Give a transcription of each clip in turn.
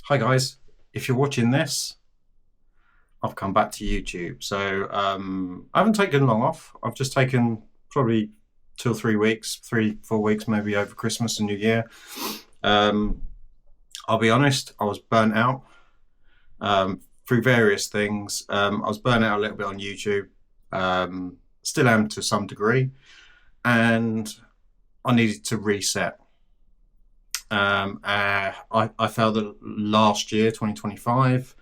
Hi guys, if you're watching this, I've come back to YouTube. So I haven't taken long off. I've just taken probably 2 or 3 weeks, 3, 4 weeks maybe over Christmas and New Year. Um, I'll be honest, I was burnt out through various things. I was burnt out a little bit on YouTube, still am to some degree, and I needed to reset. I felt that last year, 2025,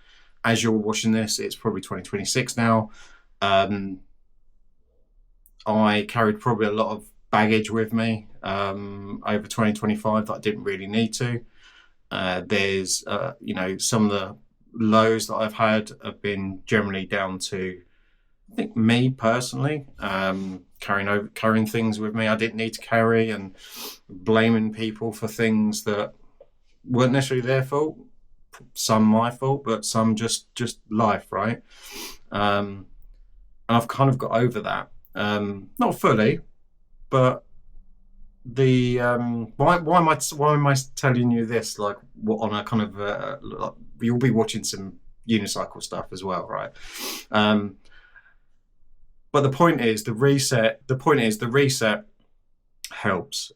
as you're watching this, it's probably 2026 now. Um, I carried probably a lot of baggage with me over 2025 that I didn't really need to. Some of the lows that I've had have been generally down to, I think, me personally, carrying things with me I didn't need to carry, and blaming people for things that weren't necessarily their fault. Some my fault, but some just life, right? And I've kind of got over that, not fully, but the why am I telling you this? Like, what on a kind of you'll be watching some unicycle stuff as well, right? Um, but the point is the reset. The point is the reset helps,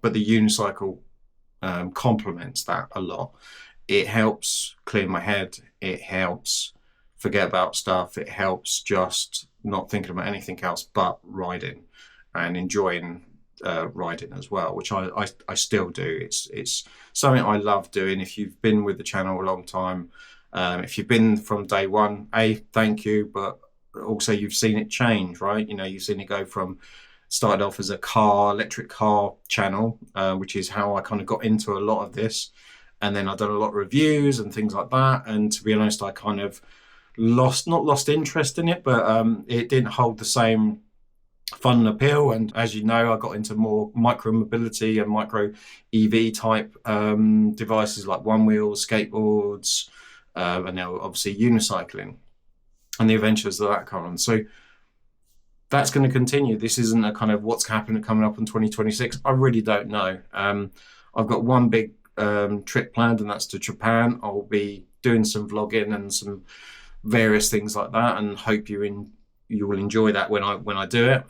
but the unicycle complements that a lot. It helps clear my head. It helps forget about stuff. It helps just not thinking about anything else but riding and enjoying riding as well, which I still do. It's something I love doing. If you've been with the channel a long time, if you've been from day one, thank you, but also you've seen it change, right? You've seen it go from started off as a electric car channel, which is how I kind of got into a lot of this. And then I've done a lot of reviews and things like that. And to be honest, I kind of not lost interest in it, but it didn't hold the same fun and appeal. And as you know, I got into more micro mobility and micro EV type devices like one wheels, skateboards, and now obviously unicycling and the adventures that come on. So that's going to continue. This isn't a kind of what's happening coming up in 2026. I really don't know. I've got one big trip planned, and that's to Japan. I'll be doing some vlogging and some various things like that, and hope you will enjoy that when I do it.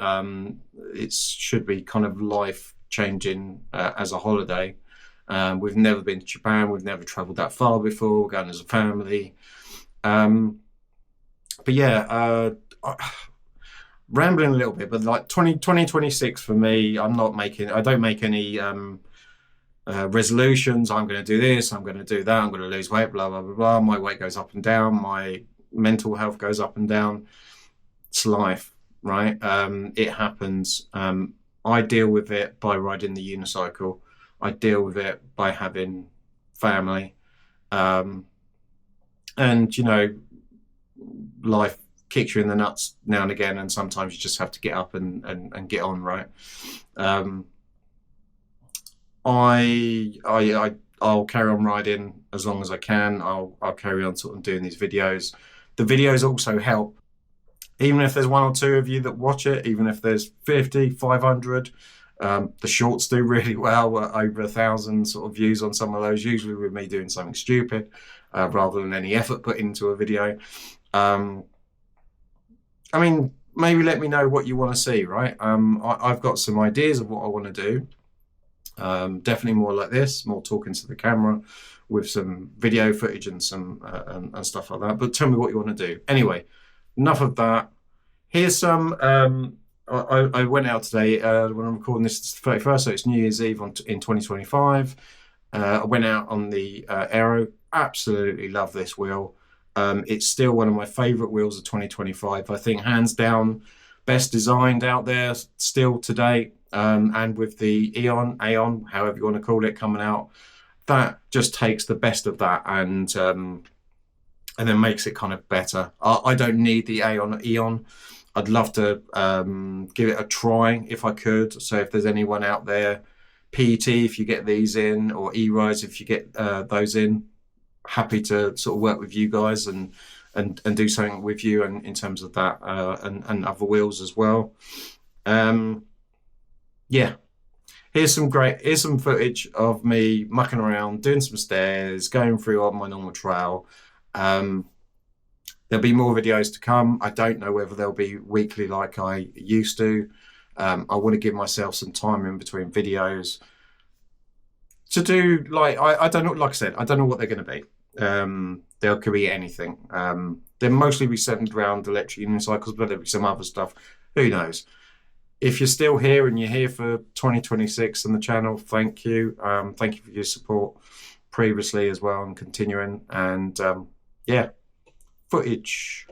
It should be kind of life changing as a holiday. We've never been to Japan. We've never traveled that far before. We're going as a family. But yeah, rambling a little bit, but like 2026 for me, I don't make any resolutions. I'm going to do this, I'm going to do that, I'm going to lose weight, blah, blah, blah, blah. My weight goes up and down. My mental health goes up and down. It's life, right? It happens. I deal with it by riding the unicycle. I deal with it by having family. And, life kicks you in the nuts now and again, and sometimes you just have to get up and get on, right? I'll carry on riding as long as I can. I'll carry on sort of doing these videos. The videos also help, even if there's one or two of you that watch it, even if there's 50, 500. The shorts do really well, over 1,000 sort of views on some of those, usually with me doing something stupid rather than any effort put into a video. I mean, maybe let me know what you want to see, right? I've got some ideas of what I want to do. Definitely more like this, more talking to the camera with some video footage and some and stuff like that. But tell me what you want to do. Anyway, enough of that. Here's some. I went out today when I'm recording this. It's the 31st, so it's New Year's Eve in 2025. I went out on the Aero. Absolutely love this wheel. It's still one of my favorite wheels of 2025. I think hands down, best designed out there still today. And with the Aeon, however you want to call it, coming out, that just takes the best of that and then makes it kind of better. I don't need the Aeon. I'd love to give it a try if I could. So if there's anyone out there, PET if you get these in, or E-Rise if you get those in, happy to sort of work with you guys and do something with you, and in terms of that and other wheels as well. Yeah, here's some footage of me mucking around, doing some stairs, going through on my normal trail. Um, there'll be more videos to come. I don't know whether they'll be weekly like I used to. I want to give myself some time in between videos to do like I don't know. Like I said, I don't know what they're going to be. There could be anything. They're mostly be centered around electric unicycles, but there'll be some other stuff. Who knows? If you're still here and you're here for 2026 on the channel, thank you. Thank you for your support previously as well and continuing. And yeah, footage.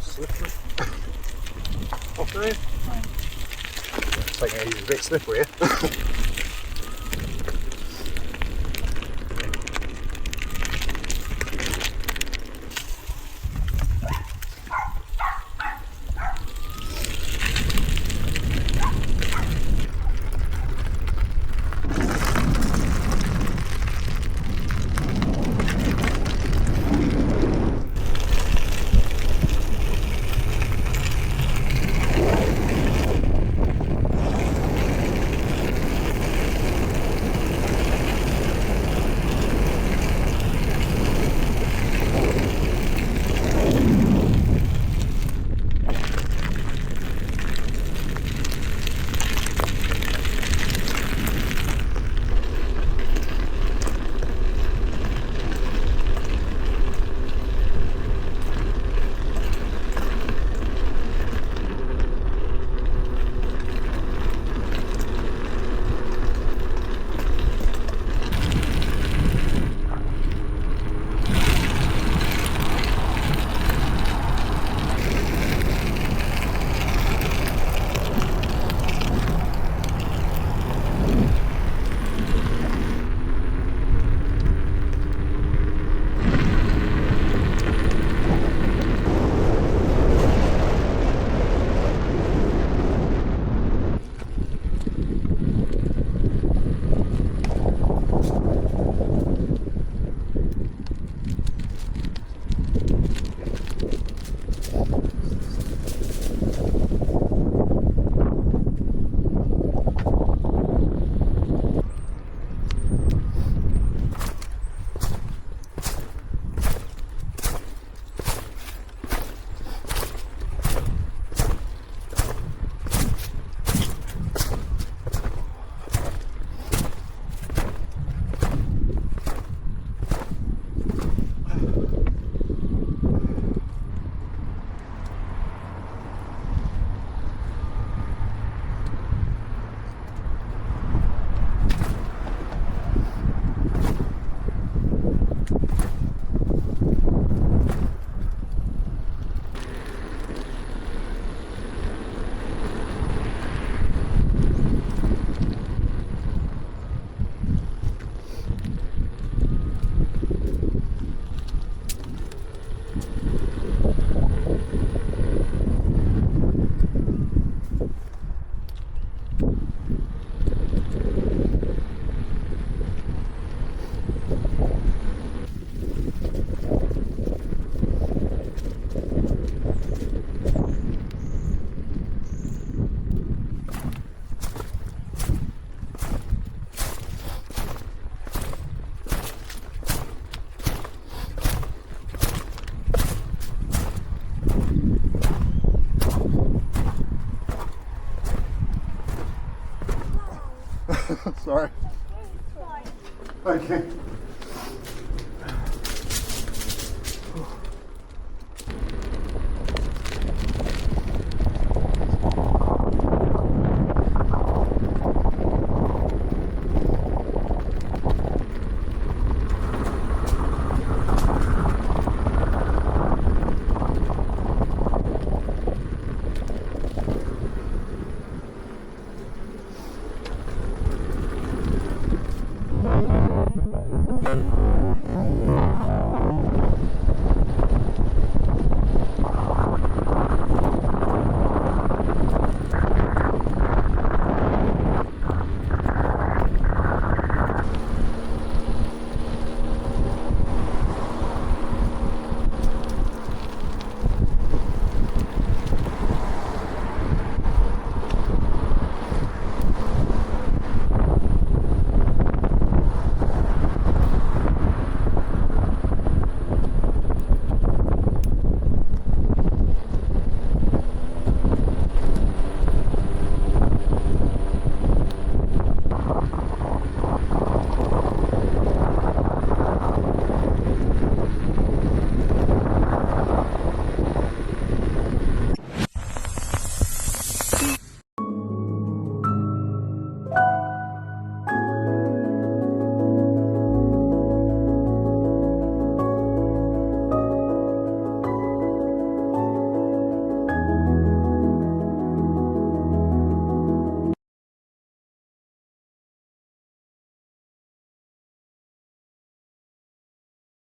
Slippery. Off there. Taking it easy, a bit slippery. Sorry. Okay.